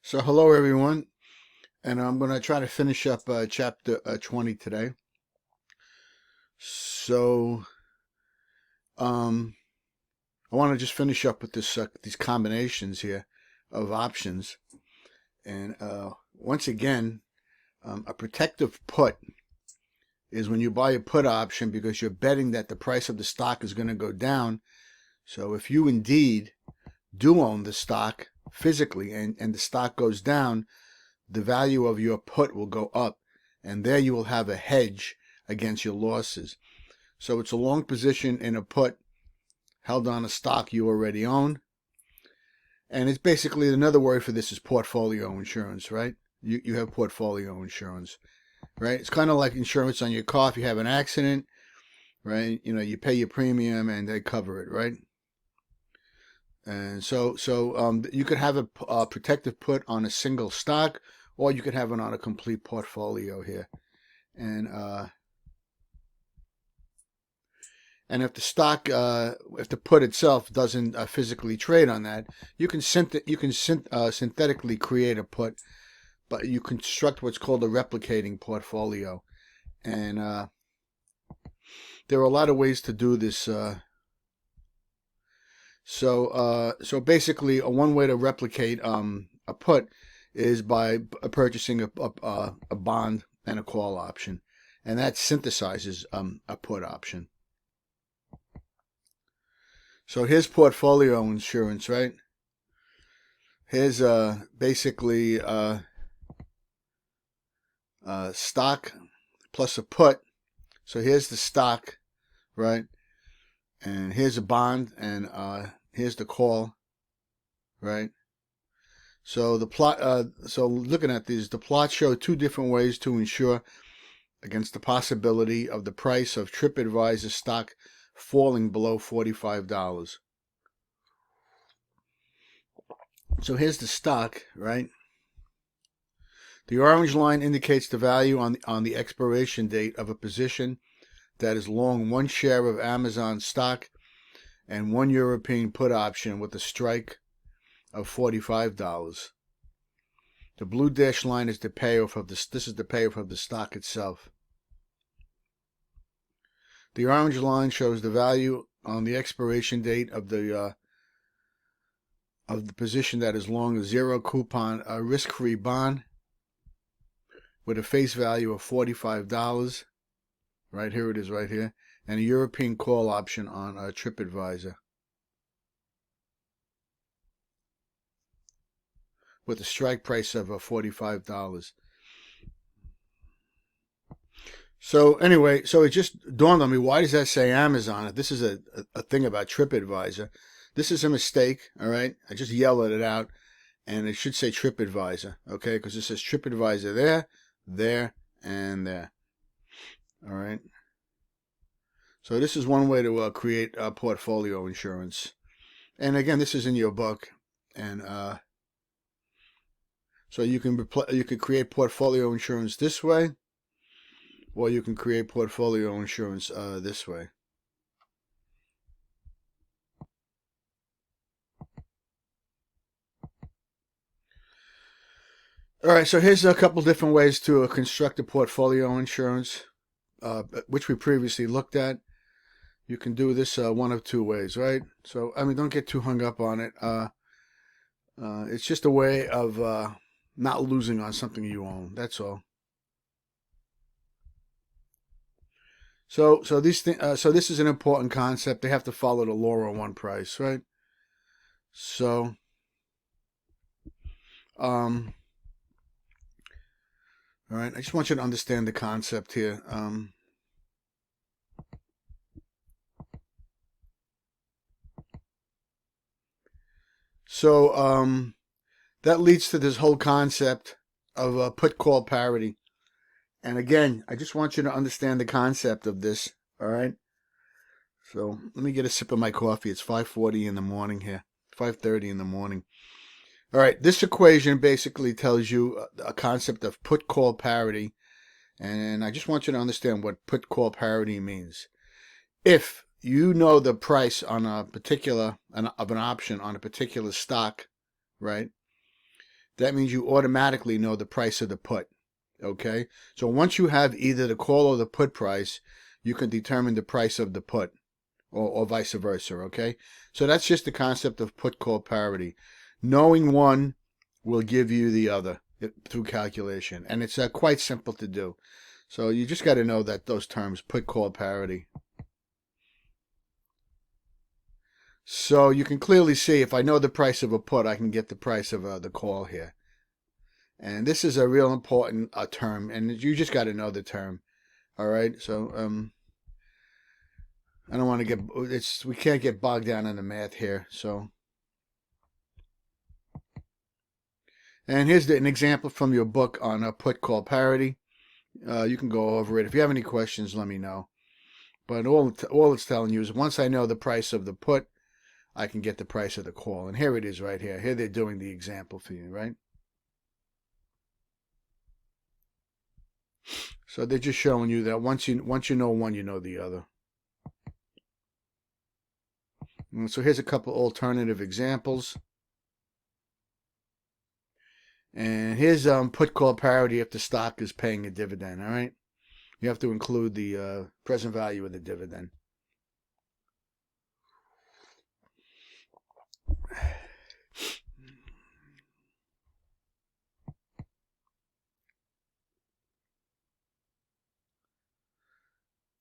So hello everyone, and I'm going to try to finish up chapter 20 today. So um, I want to just finish up with these combinations here of options. And once again, a protective put is when you buy a put option because you're betting that the price of the stock is going to go down. So if you indeed do own the stock physically and the stock goes down, the value of your put will go up, and there you will have a hedge against your losses. So it's a long position in a put held on a stock you already own. And it's basically, another word for this is portfolio insurance, right? You have portfolio insurance, right? It's kind of like insurance on your car. If you have an accident, right, you pay your premium and they cover it, right? And so you could have a protective put on a single stock, or you could have it on a complete portfolio here. And if the stock, if the put itself doesn't physically trade on that, you can synthetically create a put, but you construct what's called a replicating portfolio. And there are a lot of ways to do this. So basically, one way to replicate a put is by purchasing a bond and a call option, and that synthesizes a put option. So here's portfolio insurance, right? Here's basically stock plus a put. So here's the stock, right? And here's a bond, and here's the call, right? So the plot. So looking at these, the plots show two different ways to insure against the possibility of the price of TripAdvisor stock falling below $45. So here's the stock, right? The orange line indicates the value on the expiration date of a position that is long one share of Amazon stock and one European put option with a strike of $45. The blue dashed line is the payoff of this is the payoff of the stock itself. The orange line shows the value on the expiration date of the position that is long a zero coupon, a risk-free bond with a face value of $45. Right here it is, right here, and a European call option on TripAdvisor with a strike price of $45. So anyway, so it just dawned on me, why does that say Amazon? If this is a thing about TripAdvisor, this is a mistake, all right? I just yelled it out, and it should say TripAdvisor, okay? Because it says TripAdvisor there, there, and there. All right. So this is one way to create portfolio insurance. And again, this is in your book, and so you could create portfolio insurance this way, or you can create portfolio insurance this way. All right, so here's a couple different ways to construct a portfolio insurance, which we previously looked at. You can do this one of two ways, right? So, I mean, don't get too hung up on it. It's just a way of not losing on something you own. That's all. So this is an important concept. They have to follow the law of one price, right? So, all right. I just want you to understand the concept here. So that leads to this whole concept of put call parity. And again, I just want you to understand the concept of this. All right. So let me get a sip of my coffee. It's 5:40 in the morning here. 5:30 in the morning. All right. This equation basically tells you a concept of put call parity. And I just want you to understand what put call parity means. If you know the price on a particular of an option on a particular stock, right? that means you automatically know the price of the put. Okay? So once you have either the call or the put price, you can determine the price of the put, or vice versa. Okay? So that's just the concept of put-call parity. Knowing one will give you the other through calculation. And it's quite simple to do. So you just got to know that those terms, put-call parity. So you can clearly see if I know the price of a put, I can get the price of the call here. And this is a real important term, and you just got to know the term. All right, so I don't want to we can't get bogged down in the math here. So, and here's an example from your book on a put-call parity. You can go over it. If you have any questions, let me know. But all it's telling you is once I know the price of the put, I can get the price of the call. And here it is right here. Here they're doing the example for you, right? So they're just showing you that once you know one, you know the other. And so here's a couple alternative examples. And here's put-call parity if the stock is paying a dividend, all right? You have to include the present value of the dividend.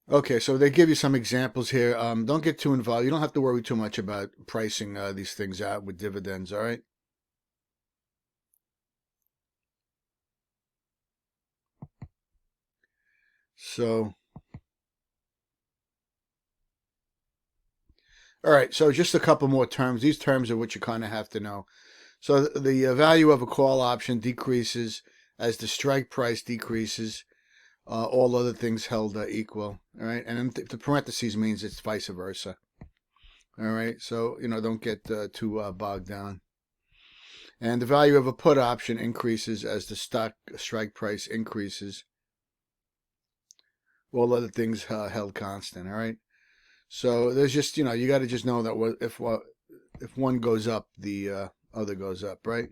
Okay, so they give you some examples here. Don't get too involved. You don't have to worry too much about pricing these things out with dividends, all right? So, all right, so just a couple more terms. These terms are what you kind of have to know. So the value of a call option decreases as the strike price decreases. All other things held equal. All right, and then the parentheses means it's vice versa. All right, so don't get too bogged down. And the value of a put option increases as the stock strike price increases. All other things held constant. All right. So there's just you got to just know that if one goes up, the other goes up, right?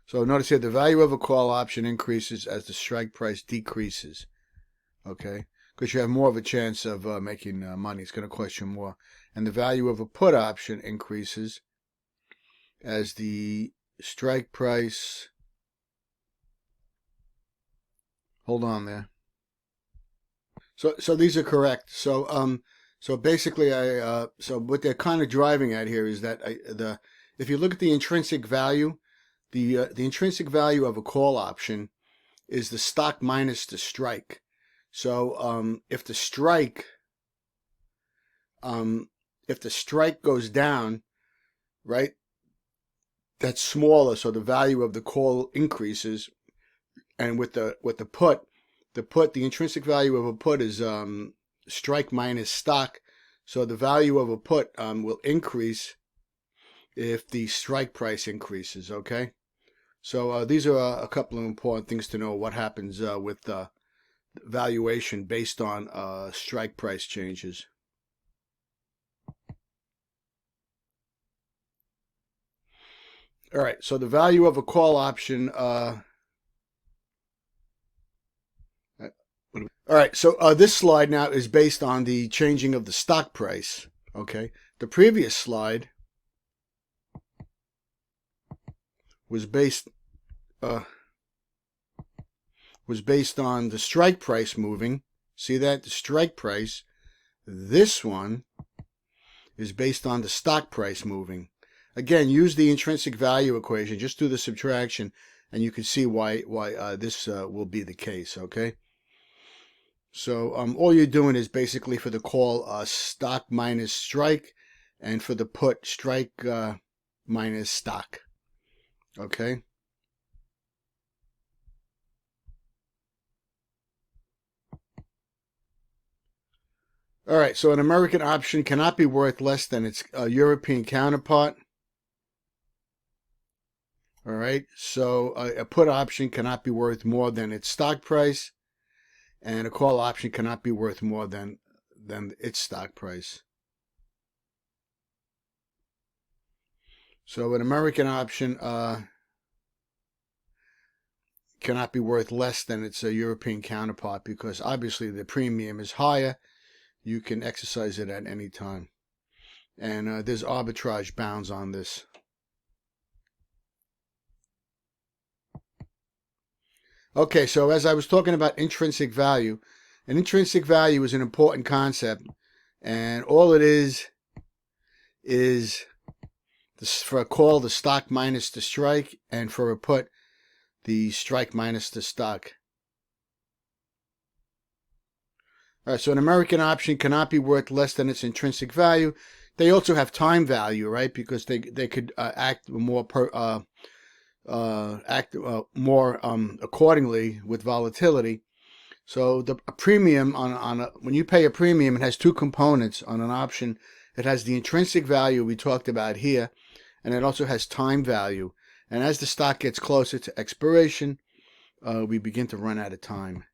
So notice here the value of a call option increases as the strike price decreases. Okay, because you have more of a chance of making money. It's going to cost you more. And the value of a put option increases as the strike price. Hold on there. So these are correct. So basically, so what they're kind of driving at here is that if you look at the intrinsic value, the intrinsic value of a call option is the stock minus the strike. So if the strike goes down, right, that's smaller. So the value of the call increases, and with the put. The intrinsic value of a put is strike minus stock. So the value of a put will increase if the strike price increases, okay? So these are a couple of important things to know what happens with valuation based on strike price changes. All right, so the value of a call option... All right, so this slide now is based on the changing of the stock price, okay? The previous slide was based on the strike price moving. See that? The strike price. This one is based on the stock price moving. Again, use the intrinsic value equation. Just do the subtraction, and you can see why this will be the case, okay? So all you're doing is basically for the call stock minus strike, and for the put strike minus stock. Okay. All right. So an American option cannot be worth less than its European counterpart. All right. So a put option cannot be worth more than its stock price. And a call option cannot be worth more than its stock price. So an American option cannot be worth less than its European counterpart because obviously the premium is higher. You can exercise it at any time. And there's arbitrage bounds on this. Okay, so as I was talking about intrinsic value, an intrinsic value is an important concept. And all it is for a call, the stock minus the strike, and for a put, the strike minus the stock. All right, so an American option cannot be worth less than its intrinsic value. They also have time value, right? Because they could act more accordingly with volatility. So a premium when you pay a premium, it has two components on an option. It has the intrinsic value we talked about here, and it also has time value. And as the stock gets closer to expiration, we begin to run out of time.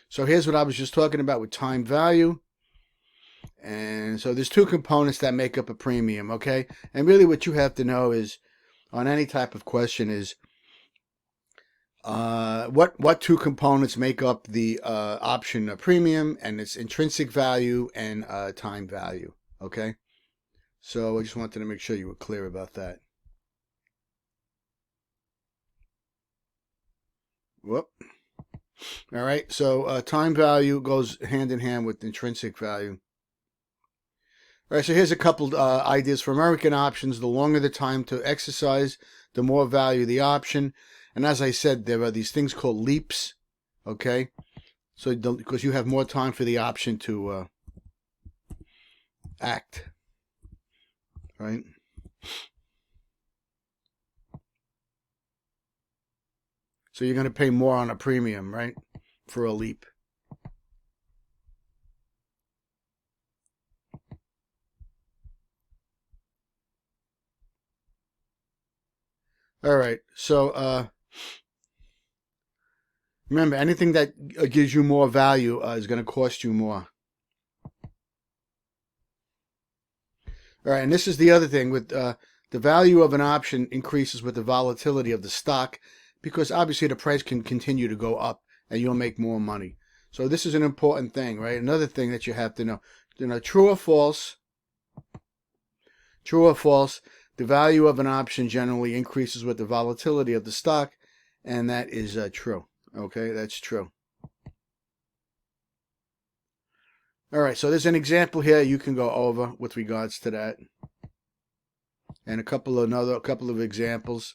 So here's what I was just talking about with time value. And so there's two components that make up a premium, okay? And really what you have to know is, on any type of question, is what two components make up the option premium, and its intrinsic value and time value, okay? So I just wanted to make sure you were clear about that. Whoop. All right, so time value goes hand in hand with intrinsic value. All right, so here's a couple ideas for American options. The longer the time to exercise, the more value the option. And as I said, there are these things called leaps, okay? So because you have more time for the option to act, right? So you're going to pay more on a premium, right, for a leap. All right, so remember, anything that gives you more value is going to cost you more. All right, and this is the other thing with the value of an option increases with the volatility of the stock, because obviously the price can continue to go up and you'll make more money. So this is an important thing, right? Another thing that you have to know. True or false? True or false? The value of an option generally increases with the volatility of the stock, and that is true. Okay, that's true. All right, so there's an example here you can go over with regards to that, and a couple of examples.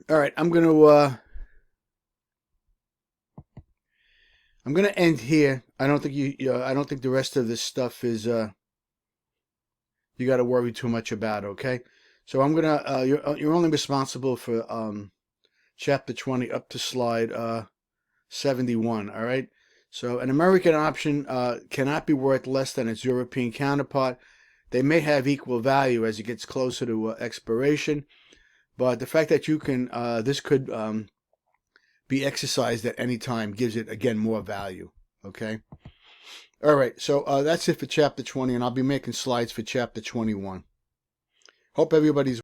All right, I'm gonna end here. I don't think I don't think the rest of this stuff is you got to worry too much about. Okay, so I'm gonna you're only responsible for chapter 20 up to slide 71. All right. So an American option cannot be worth less than its European counterpart. They may have equal value as it gets closer to expiration, but the fact that you can this could be exercised at any time gives it, again, more value. Okay. All right. So that's it for chapter 20, and I'll be making slides for chapter 21. Hope everybody's